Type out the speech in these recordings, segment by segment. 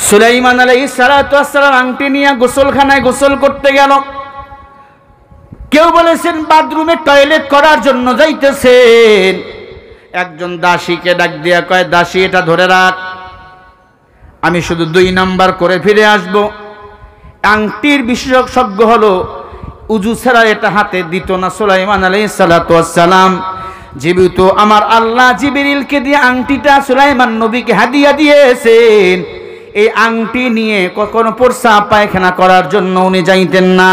সুলাইমান আলাইহিস সালাতু ওয়াস সালাম আংটি নিয়ে গোসলখানায় গোসল করতে গেল। কেউ বলেছেন বাথরুমে টয়লেট করার জন্য যাইতেছেন। একজন দাসীকে ডাক দিয়া কয়, দাসী এটা ধরে রাখ, আমি শুধু 2 নাম্বার করে ফিরে আসব। আংটির বিশেষজ্ঞ হলো উজু ছাড়া এটা হাতে দিত না সুলাইমান আলাইহিস সালাতু ওয়াস সালাম। যেহেতু আমার আল্লাহ জিবরিলকে দিয়ে আংটিটা সুলাইমান নবীকে হাদিয়া দিয়েছেন, এই আংটি নিয়ে কখনো প্রস্রাব পায়খানা করার জন্য উনি যাইতেন না।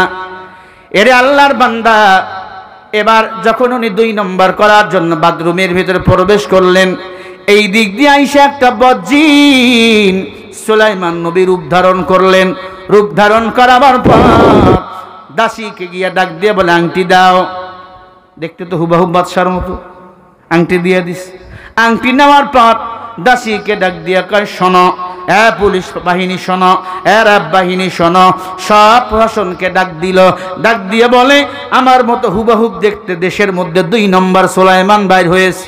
এরে আল্লাহর বান্দা, এবার যখন উনি 2 নম্বর করার জন্য বাথরুমের ভিতরে প্রবেশ করলেন, এই দিক দিয়ে আইসা একটা বজ্জিন সুলাইমান নবী রূপ ধারণ করলেন। রূপ ধারণ করাবার পর দাসীকে গিয়া ডাক দিয়ে বলে, আংটি দাও। দেখতে তো হুবাহু বাদশার মতো, আংটি দিয়ে দিস। আংটি নেওয়ার পর দাসীকে ডাক দিয়া কয়, শোনো পুলিশ বাহিনী শোনো, র্যাব বাহিনী শোনো। সব প্রশাসনকে ডাক দিল। ডাক দিয়ে বলে, আমার মতো হুবাহুব দেখতে দেশের মধ্যে 2 নম্বর সুলাইমান বাইর হয়েছে।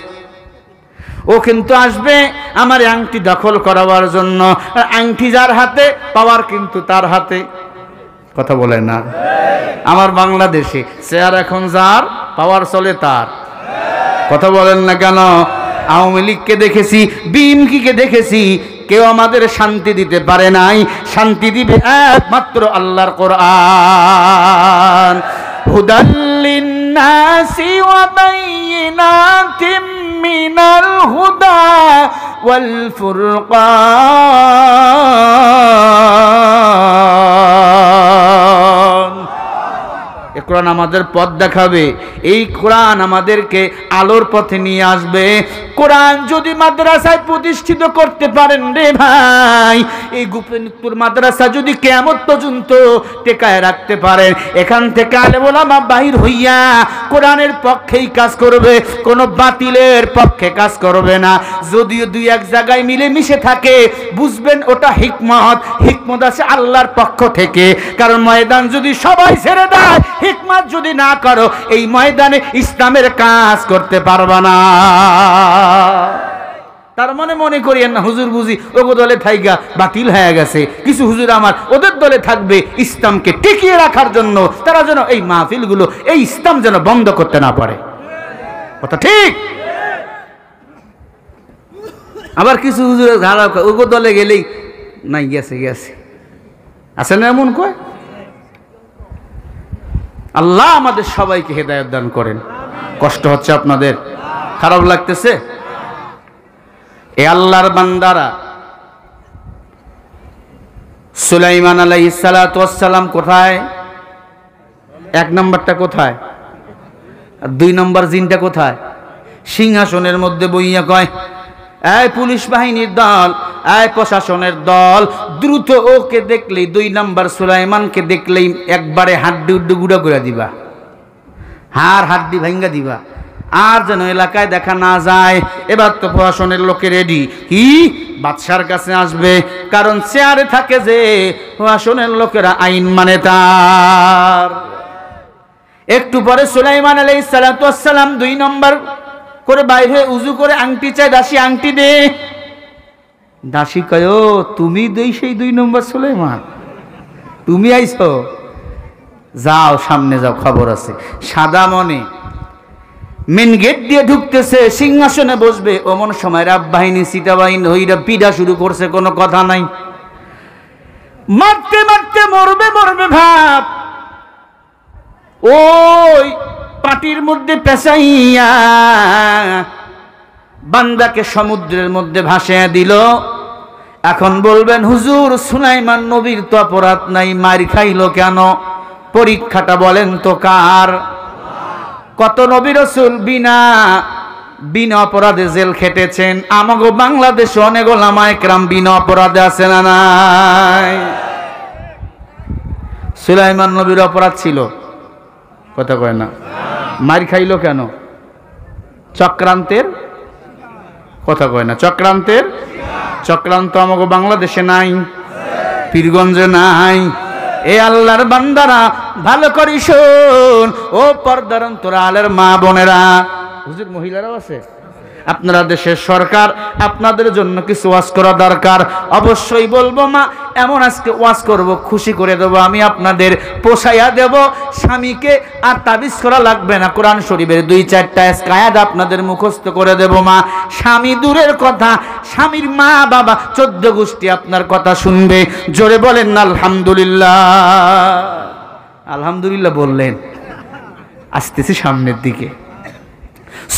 ও কিন্তু আসবে আমার আংটি দখল করাবার জন্য। আংটি যার হাতে, পাওয়ার কিন্তু তার হাতে। কথা বলে না? আমার বাংলাদেশে চেয়ার এখন যার, পাওয়ার চলে তার। কথা বলেন না কেন? আওয়ামী লীগকে দেখেছি, বিএনপিকে দেখেছি, কেউ আমাদের শান্তি দিতে পারে নাই। শান্তি দিবে একমাত্র আল্লাহর কোরআন। হুদাল লিন্নাসি ওয়া বাইয়িনাতিম মিনাল হুদা ওয়াল ফুরকান। এই কোরআন আমাদের পথ দেখাবে। এই কোরআন আমাদেরকে আলোর পথে নিয়ে আসবে। কোরআন যদি মাদ্রাসায় প্রতিষ্ঠিত করতে পারেন রে ভাই, এই গোপীনাথপুর মাদ্রাসা যদি কিয়ামত পর্যন্ত টেকায় রাখতে পারেন, এখান থেকে আলেম ওলামা বাহির হইয়া কোরআনের পক্ষেই কাজ করবে, কোনো বাতিলের পক্ষে কাজ করবে না। যদিও 2-1 জায়গায় মিলে মিশে থাকে, বুঝবেন ওটা হিকমত। হিকমত আছে আল্লাহর পক্ষ থেকে। কারণ ময়দান যদি সবাই ছেড়ে দেয়, হিকমত যদি না করো, এই ময়দানে ইসলামের কাজ করতে পারবা না। তার মানে মনে করিয়েন না হুজুর বুঝি ওগো দলে থাইগা বাতিল হয়ে গেছে। কিছু হুজুর আমার ওদের দলে থাকবে ইসলামকে টিকিয়ে রাখার জন্য, তারা যেন এই মাহফিলগুলো, এই ইসলাম যেন বন্ধ করতে না পারে। কথা ঠিক? আবার কিছু হুজুরের ধারা ওগো দলে গেলেই নাই, গেছে গেছে আছে না, এমন কয়। আল্লাহ আমাদের সবাইকে হেদায়েত দান করেন। কষ্ট হচ্ছে আপনাদের? খারাপ লাগতেছে? এ আল্লাহর বান্দারা, সুলাইমান আলাইহিস সালাতু ওয়াস সালাম কোথায়? 1 নম্বরটা কোথায়? আর 2 নম্বর জিনটা কোথায়? সিংহাসনের মধ্যে বইয়া কয়, এই পুলিশ বাহিনীর দল, এই প্রশাসনের দল, দ্রুত ওকে দেখলেই 2 নম্বর সুলাইমানকে দেখলেই একবারে হাড্ডি উড্ডি গুঁড়া করে দিবা, হাড় হাড্ডি ভাঙ্গা দিবা, আর যেন এলাকায় দেখা না যায়। এবার তো প্রশাসনের লোকে রেডি, কি বাদশার কাছে আসবে, কারণ চেয়ারে থাকে যে প্রশাসনের লোকেরা, আইন মানে তার। একটু পরে সুলাইমান আলাইহিস সালাতু ওয়াস সালাম 2 নম্বর করে বাইরে উজু করে আংটি চাই, দাসী আংটি দে। দাসী কয়, ও তুমি সেই 2 নম্বর সুলাইমান, তুমি আইছো, যাও সামনে যাও, খবর আছে। সাদা মনে মেন গেট দিয়ে ঢুকতেছে, সিংহাসনে বসবে। অমন সময় রাব বাহিনী সিটা বাহিনী হইরা পিডা শুরু করছে, কোনো কথা নাই। মারতে মারতে মরবে মরবে ভাব, ওই পাটির মধ্যে পেঁচাইয়া বান্দাকে সমুদ্রের মধ্যে ভাসিয়ে দিল। এখন বলবেন হুজুর সুলাইমান নবীর তো অপরাধ নাই, মার খাইল কেন? পরীক্ষাটা বলেন তো কার? কত নবী রাসূল বিনা অপরাধে জেল খেটেছেন। আমাগো বাংলাদেশে অনেক ওলামা একরাম বিনা অপরাধে আছে না নাই? সুলাইমান নবীর অপরাধ ছিল? কথা কয় না। মার খাইল কেন? চক্রান্তের কথা কয় না। চক্রান্ত আমাগো বাংলাদেশে নাই, পীরগঞ্জে নাই। এ আল্লাহর বান্দারা ভালো করি শোন, ও পর্দার অন্তরালের মা বোনেরা, হুজুর মহিলারাও আছে, আপনারা দেশের সরকার, আপনাদের জন্য কিছু ওয়াজ করা দরকার। অবশ্যই বলবো মা, এমন আজকে ওয়াজ করব, খুশি করে দেবো, আমি আপনাদের পোষাইয়া দেব। স্বামীকে আর তাবিজ করা লাগবে না, কোরআন শরীফের 2-4টা আয়াত আপনাদের মুখস্থ করে দেব মা। স্বামী দূরের কথা, স্বামীর মা বাবা 14 গোষ্ঠী আপনার কথা শুনবে। জোরে বলেন না আলহামদুলিল্লাহ। আলহামদুলিল্লাহ বললেন। আসতেছি সামনের দিকে।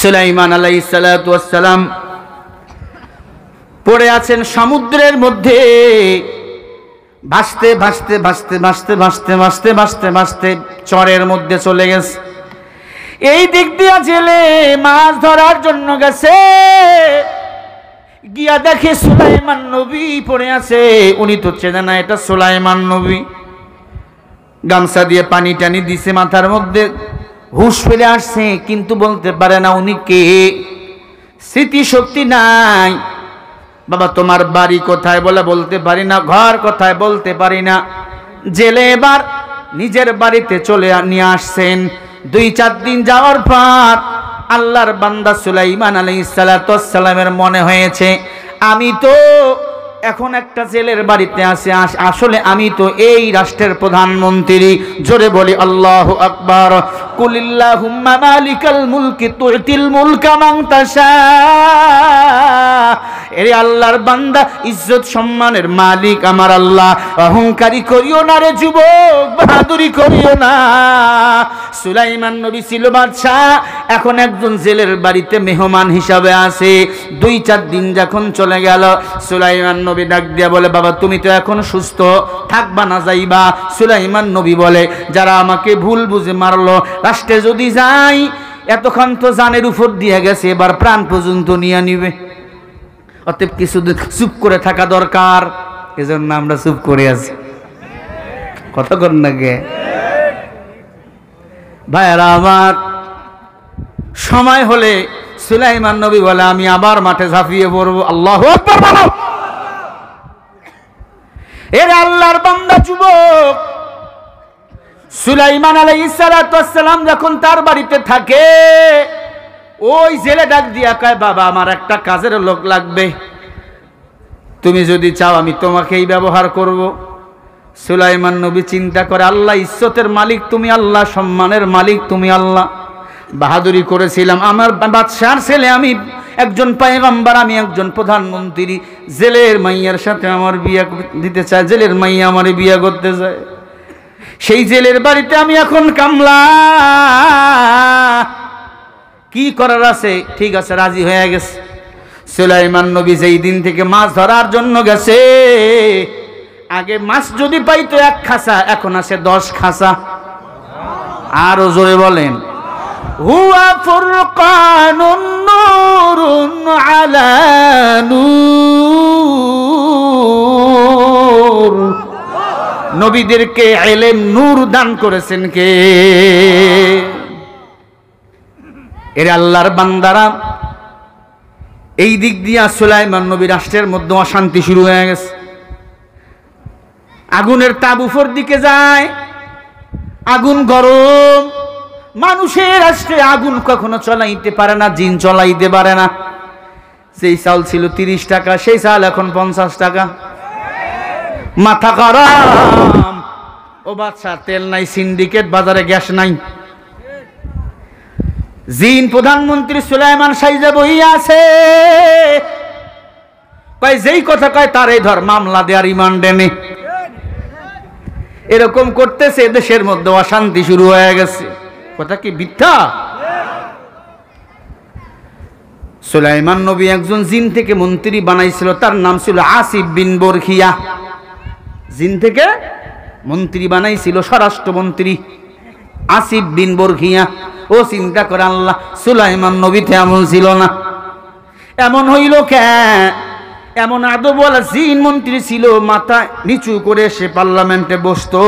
সুলাইমান আলাইহিস সালাতু ওয়াস সালাম পড়ে আছেন সমুদ্রের মধ্যে, ভাসতে ভাসতে ভাসতে ভাসতে ভাসতে ভাসতে ভাসতে ভাসতে চরের মধ্যে চলে গেছে। এই দিক দিয়া জেলে মাছ ধরার জন্য গেছে, গিয়া দেখে সুলাইমান নবী পড়ে আছে। উনি তো চেনে না এটা সুলাইমান নবী। গামছা দিয়ে পানি টানি দিছে মাথার মধ্যে, হুঁশ ফিরে আসছে, কিন্তু বলতে পারে না উনি কে। স্মৃতি শক্তি নাই। বাবা তোমার বাড়ি কোথায় বলে বলতে পারি না, ঘর কোথায় বলতে পারি না। জেলে এবার নিজের বাড়িতে চলে নিয়ে আসছেন। 2-4 দিন যাওয়ার পর আল্লাহর বান্দা সুলাইমান আলাইহিস সালাতু ওয়াস সালামের মনে হয়েছে, আমি তো এখন একটা জেলের বাড়িতে আছি, আসলে আমি তো এই রাষ্ট্রের প্রধানমন্ত্রী। জোরে বলি আল্লাহু আকবার। কুলিল্লাহুম্মা মালিকাল মুলকি তুতিল মুলকা মান তাশা। এরে আল্লাহর বান্দা, ইজ্জত সম্মানের মালিক আমার আল্লাহ। অহংকারী করিও না রে যুবক, বাহাদুরি করিও না। সুলাইমান নবী ছিল বাদশা, এখন একজন জেলের বাড়িতে মেহমান হিসাবে আছে। 2-4 দিন যখন চলে গেল, সুলাইমান নবী ডাক দিয়া বলে, বাবা তুমি তো এখন সুস্থ, থাকবা না যাইবা? সুলাইমান নবী বলে, যারা আমাকে ভুল বুঝে মারলো, রাষ্ট্রে যদি যাই, এতক্ষণ তো জানের উপর দিয়ে গেছে, এবার প্রাণ পর্যন্ত নিয়ে নিবে। অতএব কিছুদিন চুপ করে থাকা দরকার। এজন্য আমরা চুপ করে আছি। কতক্ষণ নাকি ভাইরা আমার? সময় হলে সুলাইমান নবী বলে, আমি আবার মাঠে ঝাঁপিয়ে পড়বো। আল্লাহু আকবার বলো। এর আল্লাহর বান্দা যুবক সুলাইমান আলাইহিস সালাতু ওয়াস সালাম যখন তার বাড়িতে থাকে, ওই জেলে ডাক দিয়া কয়, বাবা আমার একটা কাজের লোক লাগবে, তুমি যদি চাও আমি তোমাকেই ব্যবহার করব। সুলাইমান নবী চিন্তা করে, আল্লাহ ইজ্জতের মালিক তুমি, আল্লাহ সম্মানের মালিক তুমি, আল্লাহ বাহাদুরি করেছিলাম, আমার বাদশার ছেলে, আমি একজন পয়গম্বর, আমি একজন প্রধানমন্ত্রী, জেলের মাইয়ার সাথে আমার বিয়ে দিতে চায়, জেলের মাইয়া আমার বিয়ে করতে চায়, সেই জেলের বাড়িতে আমি এখন কামলা, কি করার আছে? ঠিক আছে, রাজি হয়ে গেছে। সুলাইমান নবী যেই দিন থেকে মাছ ধরার জন্য গেছে, আগে মাছ যদি পাইতো 1 খাসা, এখন আছে 10 খাসা। আরো জোরে বলেন, হুয়া ফুরকানুন নূরুন আলা নূর। নবীদেরকে ইলম নূর দান করেছেন কে? এর আল্লাহর বান্দারা। এই দিক দিয়া সুলাইমান নবী রাষ্ট্রের মধ্যে অশান্তি শুরু হয়ে গেছে। আগুনের তাপ উপর দিকে যায়, আগুন গরম। মানুষের রাষ্ট্রে আগুন কখনো চলাইতে পারে না, জিন চলাইতে পারে না। সেই চাল ছিল 30 টাকা, সেই চাল এখন 50 টাকা। মাথা গরম। ও বাচ্চা, তেল নাই, সিন্ডিকেট, বাজারে গ্যাস নাই। জিন প্রধানমন্ত্রী সুলাইমান সাইজে বইয়া আছে, কয় যেই কথা কয় তারই ধর, মামলা দেয়ার রিমান্ডে নে। এরকম করতেছে, দেশের মধ্যে অশান্তি শুরু হয়ে গেছে। কথা কি মিথ্যা? সুলাইমান নবী একজন জিন থেকে মন্ত্রী বানাইছিল, তার নাম ছিল আসিফ বিন বরখিয়া। জিন থেকে মন্ত্রী বানাইছিল স্বরাষ্ট্রমন্ত্রী আসিফ বিন বরখিয়া। ও চিন্তা করে, আল্লাহ সুলাইমান নবীতে এমন ছিল না। এমন হইল কেন? এমন আদবওয়ালা জিন মন্ত্রী ছিল, মাথা নিচু করে সে পার্লামেন্টে বসতো,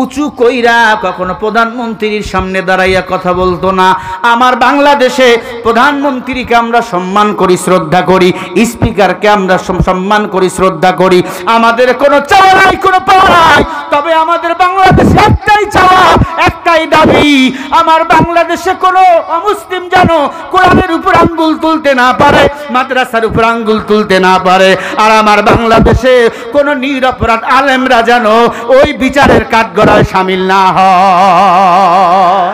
উঁচু কইরা কখনো প্রধানমন্ত্রীর সামনে দাঁড়াইয়া কথা বলতো না। আমার বাংলাদেশে প্রধানমন্ত্রীকে আমরা সম্মান করি, শ্রদ্ধা করি, স্পিকারকে আমরা সম্মান করি, শ্রদ্ধা করি। আমাদের কোনো চাওয়া নাই, কোনো পাওয়া নাই, তবে আমাদের বাংলাদেশে একটাই চাওয়া, একটা একটাই দাবি, আমার বাংলাদেশে কোনো অমুসলিম যেন কোরআনের উপর আঙ্গুল তুলতে না পারে, মাদ্রাসার উপর আঙ্গুল তুলতে না পারে, আর আমার বাংলাদেশে কোনো নিরপরাধ আলেমরা যেন ওই বিচারের কাঠগড়ায় শামিল না হয়।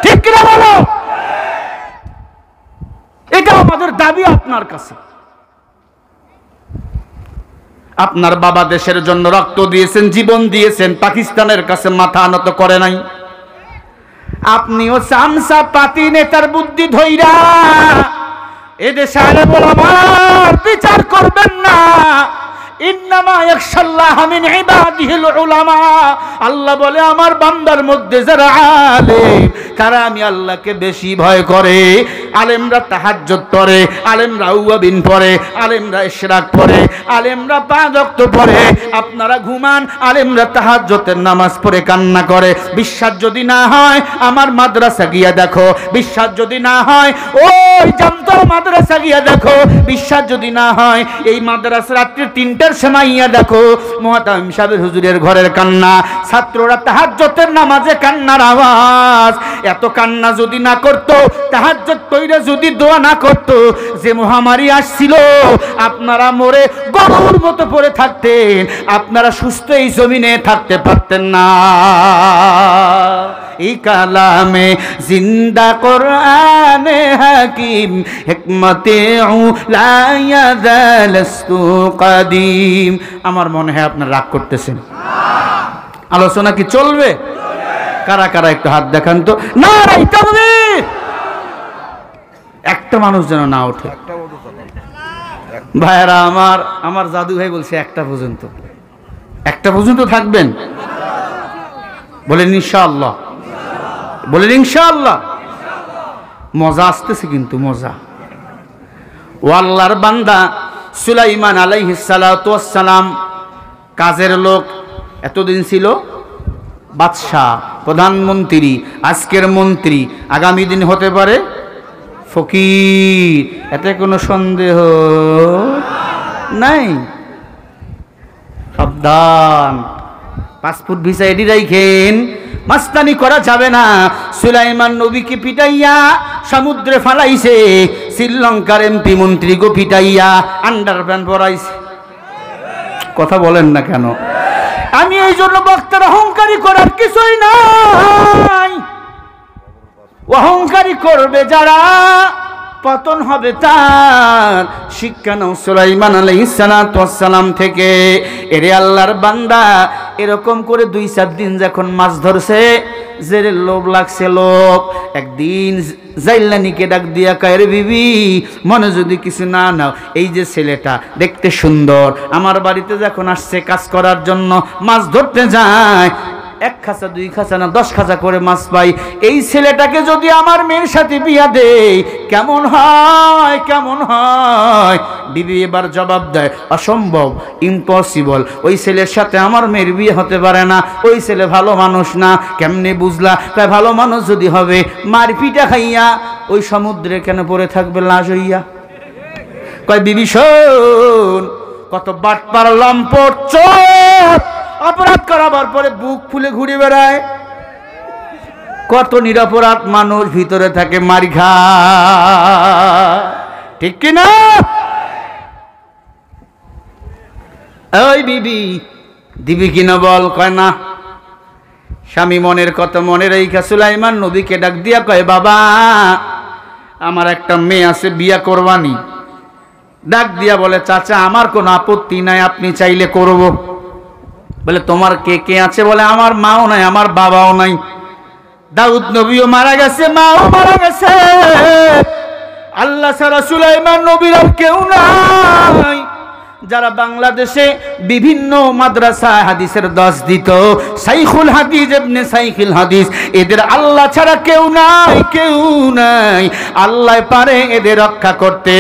ঠিক না বলো? এটা আমাদের দাবি আপনার কাছে। আপনার বাবা দেশের জন্য রক্ত দিয়েছেন, জীবন দিয়েছেন, পাকিস্তানের কাছে মাথা নত করে নাই। আপনিও চামচা পাতি নেতার বুদ্ধি ধইরা এদেশে আলেম ওলামার বিচার করবেন না। ইন্নামা ইয়াখশাল্লাহা মিন ইবাদিহিল উলামা। আল্লাহ বলে আমার বান্দার মধ্যে যারা আলেম, তারা আমি আল্লাহকে বেশি ভয় করে। আলেমরা তাহাজ্জুদ পড়ে, আলেমরা আউয়াবিন পড়ে, আলেমরা ইশরাক পড়ে, আলেমরা পাঁচ ওয়াক্ত পড়ে। আপনারা ঘুমান, আলেমরা তাহাজ্জুদের নামাজ পড়ে কান্না করে। বিশ্বাস যদি না হয় আমার মাদ্রাসা গিয়া দেখো, বিশ্বাস যদি না হয় ওই জামতলা মাদ্রাসা গিয়া দেখো, বিশ্বাস যদি না হয় এই মাদ্রাসা রাত্রি 3টার সময় ইয়া দেখো। মুহতামিম সাহেবের হুজুরের ঘরের কান্না, ছাত্ররা তাহাজ্জুদের নামাজে কান্নার আওয়াজ। এত কান্না যদি না করতো, তাহাজ্জুদ কইরা যদি দোয়া না করতো, যে মহামারী আসছিল আপনারা মরে গরুর মতো পড়ে থাকতেন, আপনারা সুস্থ এই জমিনে থাকতে পারতেন না। এই কালামে জিন্দা কোরআনে হাকিম হিকমতে লা ইয়াজালস্তু কাদিম। আমার মনে হয় আপনারা রাগ করতেছেন। আলোচনা কি চলবে? কারা কারা একটু হাত দেখান তো। না তাকবীর! একটা মানুষ যেন না ওঠে। ভাইরা আমার জাদু ভাই বলছে একটা পর্যন্ত থাকবেন। বলেন ইনশাআল্লাহ, বলেন ইনশাআল্লাহ। মজা আসতেছে কিন্তু মজা। ও আল্লাহর বান্দা সুলাইমান আলাইহিস সালাতু ওয়াস সালাম কাজের লোক, এতদিন ছিল বাদশাহ, প্রধানমন্ত্রী, আজকের মন্ত্রী, আগামী দিন হতে পারে ফকির। এতে কোনো সন্দেহ নাই। সাবধান, পাসপোর্ট ভিসা এডি রাখেন, মাস্তানি করা যাবে না। সুলাইমান নবীকে পিটাইয়া সমুদ্রে ফালাইছে, শ্রীলঙ্কার এমপি মন্ত্রী গো পিটাইয়া আন্ডারপ্যান্ট পরাইছে। কথা বলেন না কেন? আমি এই জন্য বক্তার অহংকারী করার কিছুই নাই। অহংকারী করবে যারা, পতন হবে তার। শিক্ষা নাও সুলাইমান আলাইহিস সালাতু ওয়াস সালাম থেকে। এরে আল্লাহর বান্দা, এরকম করে 2-4 দিন যখন মাছ ধরছে, যে লোভ লাগছে লোভ, একদিন জাইলানিকে ডাক দিয়া কয়, রে বিবি, মনে যদি কিছু না নাও, এই যে ছেলেটা দেখতে সুন্দর, আমার বাড়িতে যখন আসছে কাজ করার জন্য, মাছ ধরতে যায়, 1 খাঁচা 2 খাঁচা না 10 খাঁচা করে মাছ পাই, এই ছেলেটাকে যদি আমার মেয়ের সাথে বিয়া দেই কেমন হয়, কেমন হয়? বিবি এবার জবাব দেয়, অসম্ভব, ইম্পসিবল, ওই ছেলের সাথে আমার মেয়ের বিয়ে হতে পারে না, ওই ছেলে ভালো মানুষ না। কেমনে বুঝলা? তাই ভালো মানুষ যদি হবে, মারপিটা খাইয়া ওই সমুদ্রে কেন পড়ে থাকবে লাশ হইয়া? কয় বিবি শোন, কত বাটপার লম্পট চোর অপরাধ করাবার পরে বুক ফুলে ঘুরে বেড়ায়, কত নিরপরাধ মানুষ ভিতরে থাকে মার খায়। ঠিক কিনা? ওই বিবি দিবি কিনা বল? কয় না। স্বামী মনের কথা মনে রেখা সুলাইমান নবীকে ডাক দিয়া কয়, বাবা, আমার একটা মেয়ে আছে, বিয়া করবানি। ডাক দিয়া বলে, চাচা আমার কোনো আপত্তি নাই, আপনি চাইলে করব। বলে, তোমার কে কে আছে? বলে, আমার মাও নাই, আমার বাবাও নাই। দাউদ নবীও মারা গেছে, মাও মারা গেছে, আল্লাহ ছাড়া সুলাইমান নবীর আর কেউ নাই। যারা বাংলাদেশে বিভিন্ন মাদ্রাসা হাদিসের 10 দিত, শাইখুল হাদিস, ইবনে শাইখুল হাদিস, এদের আল্লাহ ছাড়া কেউ নাই, কেউ নাই। আল্লাহ পারে এদের রক্ষা করতে।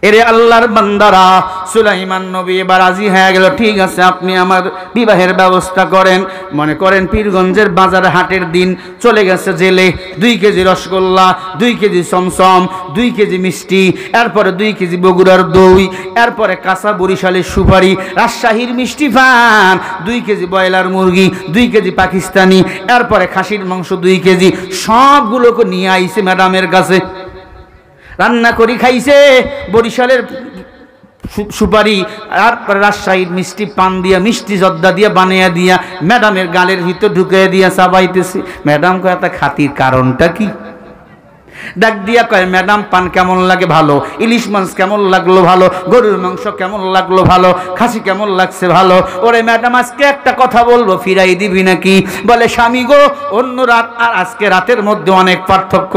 এরে আল্লাহর বান্দারা, সুলাইমান নবী এবার রাজি হয়ে গেল, ঠিক আছে আপনি আমার বিবাহের ব্যবস্থা করেন। মনে করেন পীরগঞ্জের বাজার হাটের দিন, চলে গেছে জেলে 2 kg rosogolla, 2 kg chamcham, 2 kg মিষ্টি, এরপরে 2 কেজি বগুড়ার দই, এরপরে কাঁচা বরিশালের সুপারি, রাজশাহীর মিষ্টি পান, 2 কেজি ব্রয়লার মুরগি, 2 কেজি পাকিস্তানি, এরপরে খাসির মাংস 2 কেজি, সবগুলোকে নিয়ে আইছে ম্যাডামের কাছে। রান্না করি খাইছে, বরিশালের সুপারি আর রাজশাহীর মিষ্টি পান দিয়া, মিষ্টি জর্দা দিয়া বানিয়ে দিয়া ম্যাডামের গালের ভিতর ঢুকে দিয়া চাবাইতেছে। ম্যাডাম কয় এত খাতির কারণটা কি? ডাক দিয়া কয়, ম্যাডাম পান কেমন লাগে? ভালো। ইলিশ মাছ কেমন লাগলো? ভালো। গরুর মাংস কেমন লাগলো? ভালো। খাসি কেমন লাগছে? ভালো। ওরে ম্যাডাম আজকে একটা কথা বলবো, ফিরাই দিবি নাকি? বলে, স্বামী গো, অন্য রাত আর আজকে রাতের মধ্যে অনেক পার্থক্য।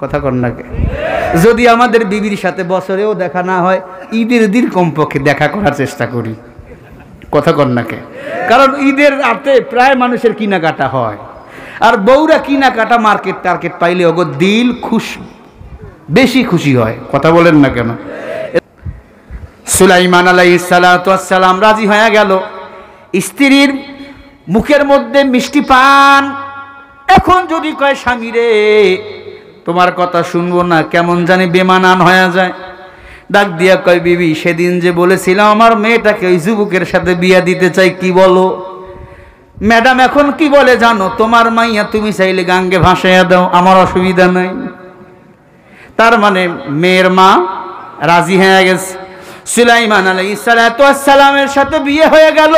কথা কর নাকি? যদি আমাদের বিবির সাথে বছরেও দেখা না হয়, ঈদের দিন কমপক্ষে দেখা করার চেষ্টা করি। কথা কর নাকি? কারণ ঈদের রাতে প্রায় মানুষের কেনাকাটা হয়, আর বউরা কেনাকাটা মার্কেট টার্কেট পাইলে ওগো দিল খুশি, বেশি খুশি হয়। কথা বলেন না কেন? সুলাইমান আলাইহিস সালাতু ওয়াস সালাম রাজি হয়ে গেল, স্ত্রীর মুখের মধ্যে মিষ্টি পান। এখন যদি কয়, স্বামী রে তোমার কথা শুনবো না, কেমন জানি বেমানান হয়ে যায়। ডাক দিয়া কয়, বিবি সেদিন যে বলেছিলাম আমার মেয়েটাকে ওই যুবকের সাথে বিয়া দিতে চাই, কি বলো? ম্যাডাম এখন কি বলে জানো? তোমার মাইয়া তুমি চাইলে গাঙ্গে ভাসাইয়া দাও, আমার অসুবিধা নাই। তার মানে মেয়ের মা রাজি হয়ে গেছে। সুলাইমান আলাইহিস সালাতু ওয়াস সালামের সাথে বিয়ে হয়ে গেল।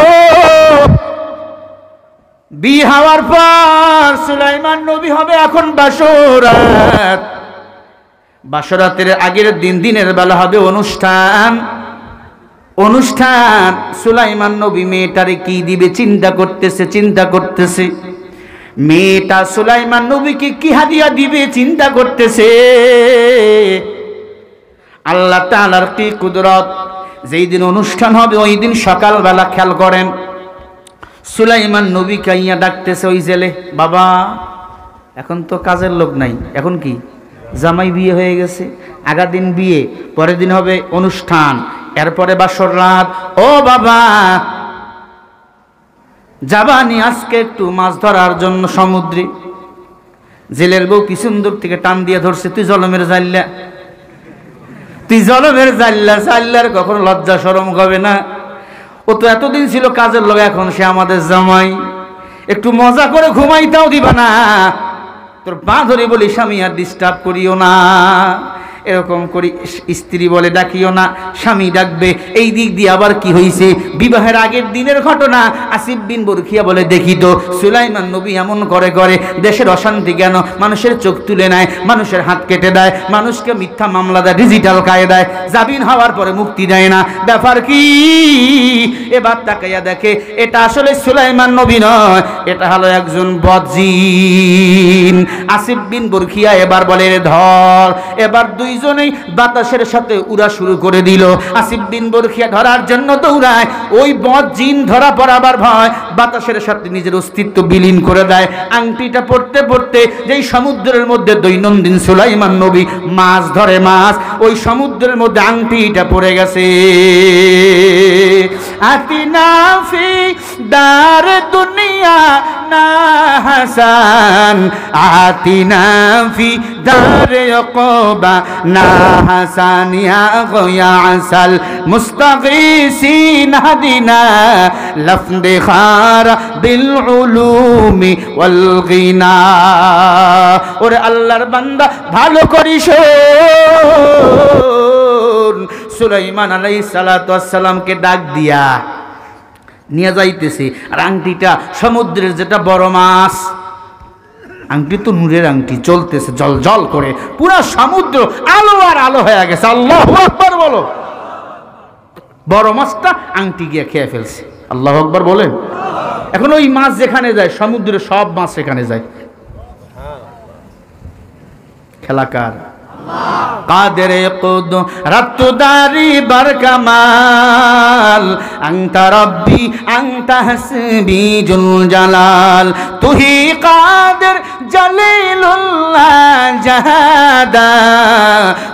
বিয়ে হওয়ার পর সুলাইমান নবী হবে এখন বাসরাত। বাসরাতের আগের দিন, দিনের বেলা হবে অনুষ্ঠান। সুলাইমান নবী মেয়েটারে কি দিবে চিন্তা করতেছে। মেয়েটা সুলাইমান নবীকে কি হাদিয়া দিবে চিন্তা করতেছে। আল্লাহ তাআলার কি কুদরত! যেই দিন অনুষ্ঠান হবে ওই দিন সকালবেলা খেয়াল করেন, সুলাইমান নবী কাইয়া ডাকতেছে ওই জেলে, বাবা এখন তো কাজের লোক নাই, এখন কি জামাই বিয়ে হয়ে গেছে, আগা দিন বিয়ে, পরের দিন হবে অনুষ্ঠান, এরপরে বাসর রাত। ও বাবা, যাবানি আজকে একটু মাছ ধরার জন্য সমুদ্রে? জেলের বউ পিছন দূর থেকে টান দিয়ে ধরছে, তুই জলমের জাল্লার কখনো লজ্জা শরম হবে না? ও তো এতদিন ছিল কাজের লোক, এখন সে আমাদের জামাই, একটু মজা করে ঘুমাইতেও দিবা না? তোর পা ধরে বলি, স্বামী আর ডিস্টার্ব করিও না। এরকম করি স্ত্রী বলে ডাকিও না, স্বামী ডাকবে। এই দিক দিয়ে আবার কি হয়েছে, বিবাহের আগের দিনের ঘটনা। আসিফ বিন বরখিয়া বলে, দেখি তো সুলাইমান নবী এমন করে দেশের অশান্তি কেন? মানুষের চোখ তুলে নেয়, মানুষের হাত কেটে দেয়, মানুষকে মিথ্যা মামলা দেয়, ডিজিটাল কায়দায় জামিন হওয়ার পরে মুক্তি দেয় না, ব্যাপার কি? এবার তাকাইয়া দেখে এটা আসলে সুলাইমান নবী নয়, এটা হলো একজন বদজিন। আসিফ বিন বরখিয়া এবার বলে, ধর। এবার দুইজনেই বাতাসের সাথে উড়া শুরু করে দিল। আসিফ বিন বরখিয়া ধরার জন্য দৌড়ায়, ওই বদজিন ধরা পড়াবার ভয় বাতাসের সাথে নিজের অস্তিত্ব বিলীন করে দেয়। আংটিটা পড়তে পড়তে যেই সমুদ্রের মধ্যে দৈনন্দিন সুলাইমান নবী মাছ ধরে, ওই সমুদ্রের মধ্যে আংটিটা পড়ে গেছে। আতিনা ফি দার দুনিয়া না হাসান, আতিনা ফি দার উকবা না হাসান, ইয়া গয়া আসাল মুস্তাগীসিন হাদিনা লফদে খার বিল উলুমি ওয়াল গিনা। ওরে আল্লাহর বান্দা ভালো করিস, সুলাইমান আলাইহিস সালাতু ওয়াস সালামকে ডাক দিয়া নিয়ে যাইতেছে। আর আংটিটা সমুদ্রের যেটা বড় মাছ, আংটি তো নূরের আংটি, চলতেছে জল জল করে, পুরো সমুদ্র আলো আর আলো হয়ে গেছে। আল্লাহু আকবার বলো। বড় মাছটা আংটি গিয়ে খেয়ে ফেলছে। আল্লাহু আকবার বলেন। এখন ওই মাছ যেখানে যায়, সমুদ্রের সব মাছ সেখানে যায়। খেলাকার কাদের কুদরত দারি বার কামাল আনতা রব্বি আনতা হাসবি জুল জালাল তুহি কাদের জলিলুল্লাহ জাহাদা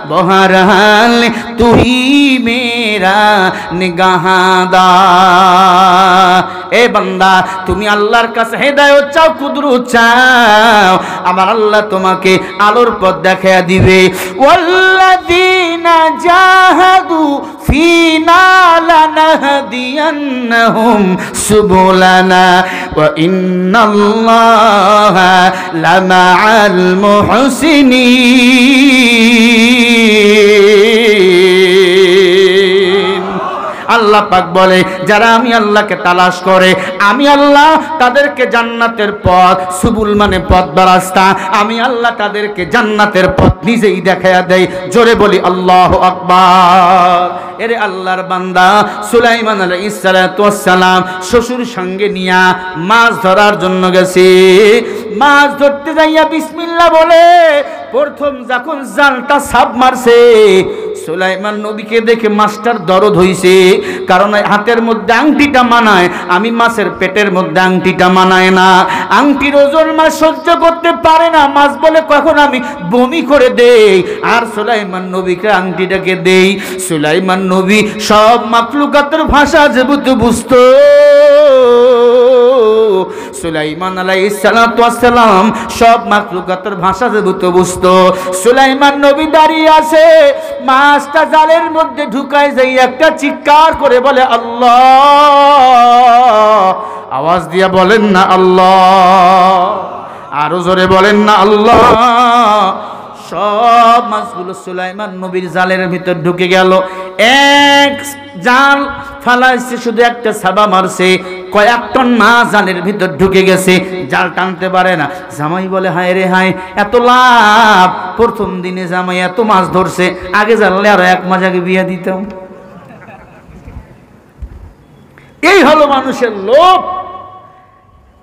বহরহাল তুহি মেরা নিগাহদা। এ বান্দা, তুমি আল্লাহর কাছে হেদায়েত চাও, কুদরত চাও, আমার আল্লাহ তোমাকে আলোর পথ দেখায়া দিবে। ওয়াল্লাযীনা জাহাদু ফীনা লানাহদিয়ান্নাহুম সুবুলানা ওয়া ইন্নাল্লাহা লামাআল মুহসিনিন। আল্লাহ পাক বলে, যারা আমি আল্লাহকে তালাশ করে, আমি আল্লাহ তাদেরকে জান্নাতের পথ, সুবুল মানে পথ বা রাস্তা, আমি আল্লাহ তাদেরকে জান্নাতের পথ নিজেই দেখায়া দেয়। জোরে বলি আল্লাহু আকবার। এরে আল্লাহর বান্দা, সুলাইমান আলাইহিস সালাতু ওয়াস সালাম শ্বশুর সঙ্গে নিয়া মাছ ধরার জন্য গেছে। মাছ ধরতে যাইয়া বিসমিল্লাহ বলে প্রথম যখন জালটা সাপ মারছে, সুলাইমান নবীকে দেখে মাছটার দরদ হইছে, কারণ হাতের মধ্যে আংটিটা মানায়, আমি মাছের পেটের মধ্যে আংটিটা মানায় না। আংটির ওজন মাছ সহ্য করতে পারে না। মাছ বলে কখন আমি বমি করে দেই, আর সুলাইমান নবীকে আংটিটাকে দেই। সুলাইমান নবী সব মাখলুকাতের ভাষা যেহেতু বুঝতো, সুলাইমান আলাইহিস সালাতু ওয়াস সালাম সব মাখলুকাতের ভাষা যেহেতু বুঝতো, সুলাইমান নবী দাঁড়িয়ে আছে, মাছটা জালের মধ্যে ঢুকায় যাই একটা চিৎকার করে বলে আল্লাহ। আওয়াজ দিয়া বলেন না আল্লাহ, আরো জোরে বলেন না আল্লাহ। সব মাছগুলো সুলাইমান নবীর জালের ভিতর ঢুকে গেল। এক জাল ফালাইছে, শুধু একটা সাবা মারছে, কয়েক টন মাছ জালের ভিতর ঢুকে গেছে, জাল টানতে পারে না। জামাই বলে, হায় রে হায়, এত লাভ, প্রথম দিনে জামাই এত মাছ ধরছে, আগে জানলে আরো এক মাস আগে বিয়ে দিতাম। এই হলো মানুষের লোভ।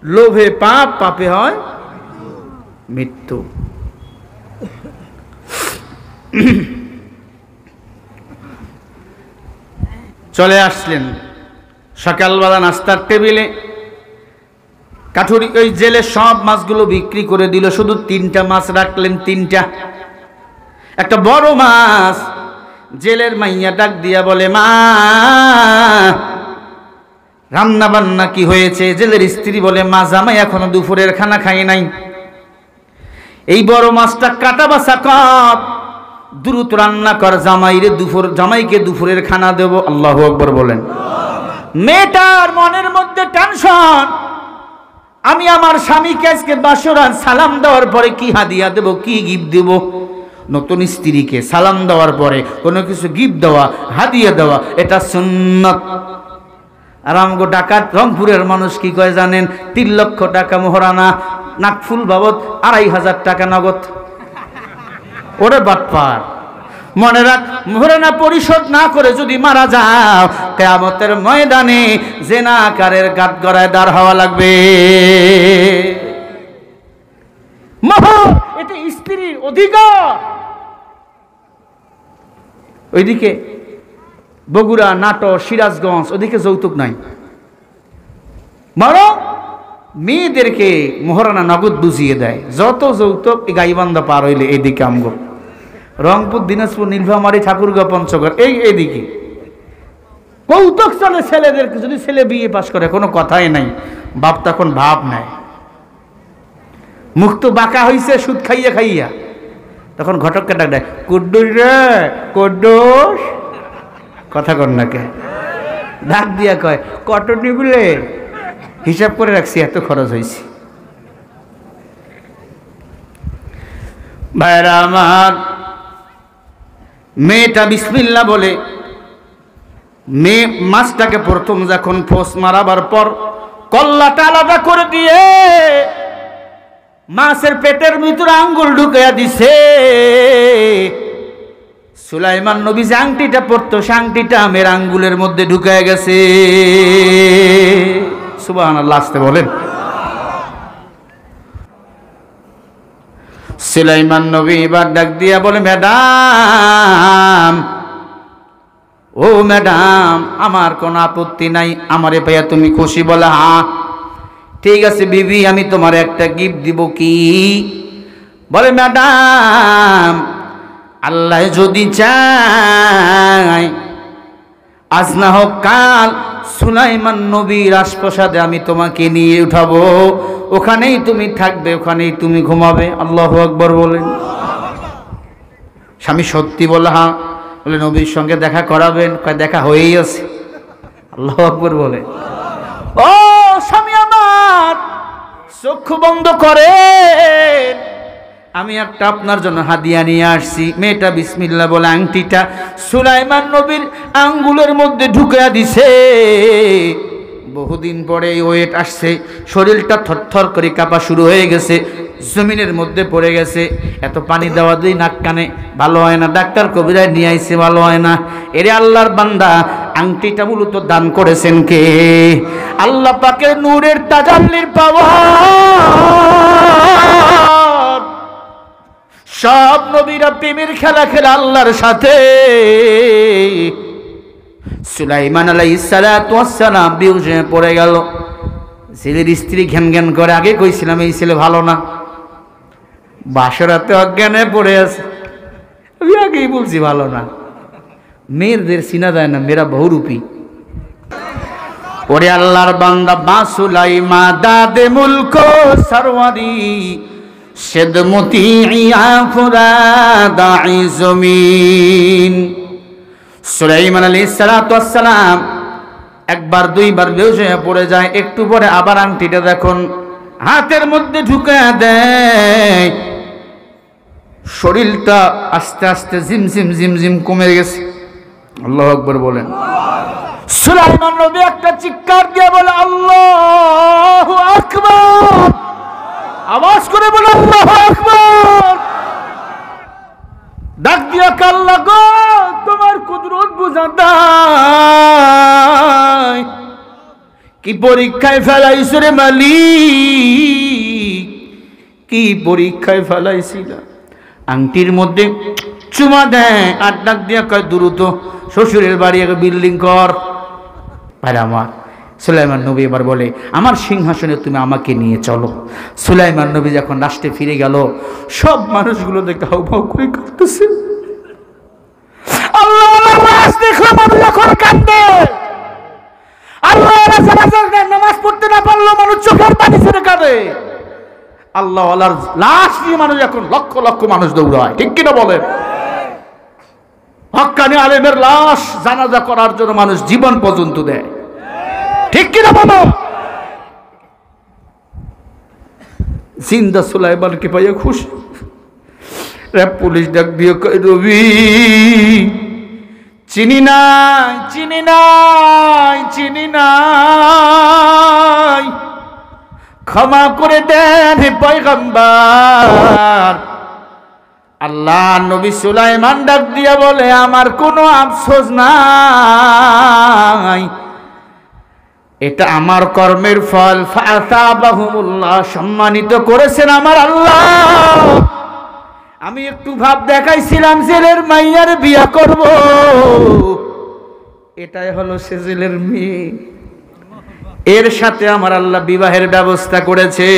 লোভে পাপ, পাপে হয় মৃত্যু। চলে আসলেন সকালবেলা নাস্তার টেবিলে, কাঠুরি ওই জেলে সব মাছগুলো বিক্রি করে দিল, শুধু 3টা মাছ রাখলেন। 3টা, একটা বড় মাছ। জেলের মাইয়া ডাক দিয়া বলে, মা রান্না বান্না কি হয়েছে? জেলের স্ত্রী বলে, মা জামাই এখনো দুপুরের খানা খাই নাই। এই বড় মাছটা কাটা বাছা কর, দ্রুত রান্না কর, জামাইকে দুপুরের খানা দেব। আল্লাহু আকবার বলেন। মেয়েটার মনের মধ্যে টেনশন, আমি আমার স্বামীকে আজকে বাসরাত সালাম দেওয়ার পরে কি হাদিয়া দেব, কি গিফট দেব? নতুন স্ত্রীকে সালাম দেওয়ার পরে কোনো কিছু গিফট দেওয়া, হাদিয়া দেওয়া, এটা সুন্নাত। আর আমগো ডাকাত রংপুরের মানুষ কি কয় জানেন? 3 লক্ষ টাকা মোহরানা, নাকফুল বাবদ 2500 টাকা নগদ। ওরে বাটপার, মনে রাখ, মোহরানা পরিশোধ না করে যদি মারা যাও, কিয়ামতের ময়দানে জিনাকারের কাঠগড়ায় দাঁড় হওয়া লাগবে। মোহর এটা স্ত্রীর অধিকার। ওইদিকে বগুড়া, নাটোর, সিরাজগঞ্জ, ওদিকে যৌতুক নাই, বরং মেয়েদেরকে মোহরানা নগদ বুঝিয়ে দেয়। যত যৌতুক গাইবান্ধা পার হইলে এইদিকে আমগো রংপুর, দিনাজপুর, নীলফামারী, ঠাকুরগাঁও, পঞ্চগড়, এইদিকে কৌতুক চলে ছেলেদেরকে। যদি ছেলে বিয়ে পাশ করে কোনো কথাই নাই, বাপ তখন ভাব নেয়। মুখ তো বাঁকা হইছে সুদ খাইয়া খাইয়া, তখন ঘটককে ডাক দেয়, কুদ্দুস রে, কুদ্দুস, কথা কর না কে? ডাক দিয়া কয়, কত নিবলে? হিসাব করে রাখছি, এত খরচ হয়েছে। ভাইরা আমার, মেয়েটা বিসমিল্লাহ বলে মেয়ে মাছটাকে প্রথম যখন ফোস মারাবার পর কল্লাটা আলাদা করে দিয়ে মাছের পেটের ভিতরে আঙ্গুল ঢুকাইয়া দিছে। সুলাইমান নবী যে আংটিটা পরতো, সে আংটিটা আমের আঙ্গুলের মধ্যে ঢুকায় গেছে। সুবহানাল্লাহ, আসতে বলেন। সুলাইমান নবী এবার ডাক দিয়া বলে, ম্যাডাম, ও ম্যাডাম, আমার কোনো আপত্তি নাই, আমারে ভাইয়া তুমি খুশি? বলে, হ্যাঁ। ঠিক আছে বিবি, আমি তোমার একটা গিফট দিব। কি? বলে, ম্যাডাম, আল্লাহ যদি চায় আজ না হোক কাল সুলাইমান নবীর রাজপ্রাসাদে আমি তোমাকে নিয়ে উঠাবো, ওখানেই তুমি থাকবে, ওখানেই তুমি ঘুমাবে। আল্লাহু আকবার বলেন। স্বামী সত্যি? বলে, হ্যাঁ। বলে, নবীর সঙ্গে দেখা করাবেন? কয়, দেখা হয়েই আছে। আল্লাহু আকবার বলে। ও স্বামী আমার, চক্ষু বন্ধ করেন, আমি একটা আপনার জন্য হাদিয়া নিয়ে আসছি। মেয়েটা বিসমিল্লাহ বলে আংটিটা সুলাইমান নবীর আঙ্গুলের মধ্যে ঢুকিয়ে দিছে। বহুদিন পরে এই ওয়েট আসছে, শরীরটা থরথর করে কাঁপা শুরু হয়ে গেছে, জমিনের মধ্যে পড়ে গেছে। এত পানি দেওয়া দুই নাক কানে ভালো হয় না, ডাক্তার কবিরাজ নিয়ে আইছে, ভালো হয় না। এরে আল্লাহর বান্দা, আংটিটা মূলত দান করেছেন কে? আল্লাহ পাকের নূরের তাজাল্লির পাওয়ার। সব নবীরা প্রেমের খেলা খেলা আল্লাহর সাথে। সুলাইমান আলাইহিস সালাতু ওয়াস সালাম বেহুশ হয়ে পড়ে গেল। ছেলের স্ত্রী ঘ্যান ঘ্যান করে, আগে কইছিলাম এই ছেলে ভালো না, বাসরাতে অজ্ঞানে পড়ে আছে। আমি আগেই বলছি ভালো না। মেয়েদের চিনা যায় না, মেয়েরা বহুরূপী। ওরে আল্লাহর বান্দা, বা সুলাইমা দাদে মুলক সরওয়ারি সেদমতি ইয়া ফুরাদাই জমিন। সুলাইমান আলাইহিস সালাতু ওয়াস সালাম একবার দুইবার বেহুশ হয়ে পড়ে যায়। একটু পরে আবার আংটিটা দেখুন হাতের মধ্যে ঢুকে দেয়। শরীরটা আস্তে আস্তে ঝিমঝিম ঝিমঝিম কমে গেছে। আল্লাহু আকবার বলেন। সুলাইমান নবী একটা চিৎকার দিয়ে বলে, আল্লাহু আকবার। আওয়াজ করে বলে, আল্লাহু আকবার। ডাক দিয়া আল্লাহ গো, তোমার কুদরত বুঝা দাও, কি পরীক্ষায় ফেলাইছো রে মালিক, কি পরীক্ষায় ফেলাইছিল। আংটির মধ্যে চুমা দেয় আর ডাক দিয়া কয়, দ্রুত শ্বশুরের বাড়ি একটা বিল্ডিং কর। ভাই আমার, সুলাইমান নবী এবার বলে, আমার সিংহাসনে তুমি আমাকে নিয়ে চলো। সুলাইমান নবী যখন রাষ্ট্রে ফিরে গেল, সব মানুষগুলো দেখে হাউ ভাউ করে কাঁদতেছে। আল্লাহ দেখলো মানুষ যখন কাঁদে, আল্লাহ নামাজ পড়তে না পারলো মানুষ চোখের পানি ছেড়ে কাঁদে। আল্লাহ লাশ নিয়ে মানুষ এখন লক্ষ লক্ষ মানুষ দৌড়ায়, ঠিক কিনা বলেন? হক্কানি আলেমের লাশ জানাজা করার জন্য মানুষ জীবন পর্যন্ত দেয়, ঠিক কিনা বলো? জিন্দা সুলাইমানকে পাইয়া খুশি। র্যাব পুলিশ ডাক দিয়ে কয়, রবি চিনি নাই, চিনি নাই, চিনি নাই, ক্ষমা করে দেন হে পয়গম্বর। আল্লাহ নবী সুলাইমান ডাক দিয়া বলে, আমার কোনো আফসোস নাই, এটা আমার কর্মের ফল। ফাতাবাহুমুল্লাহ, সম্মানিত করেছেন আমার আল্লাহ। আমি একটু ভাব দেখাইছিলাম ছেলের মাইয়ার বিয়া করব, এটাই হলো সে ছেলের মেয়ে। এর সাথে আমার আল্লাহ বিবাহের ব্যবস্থা করেছে।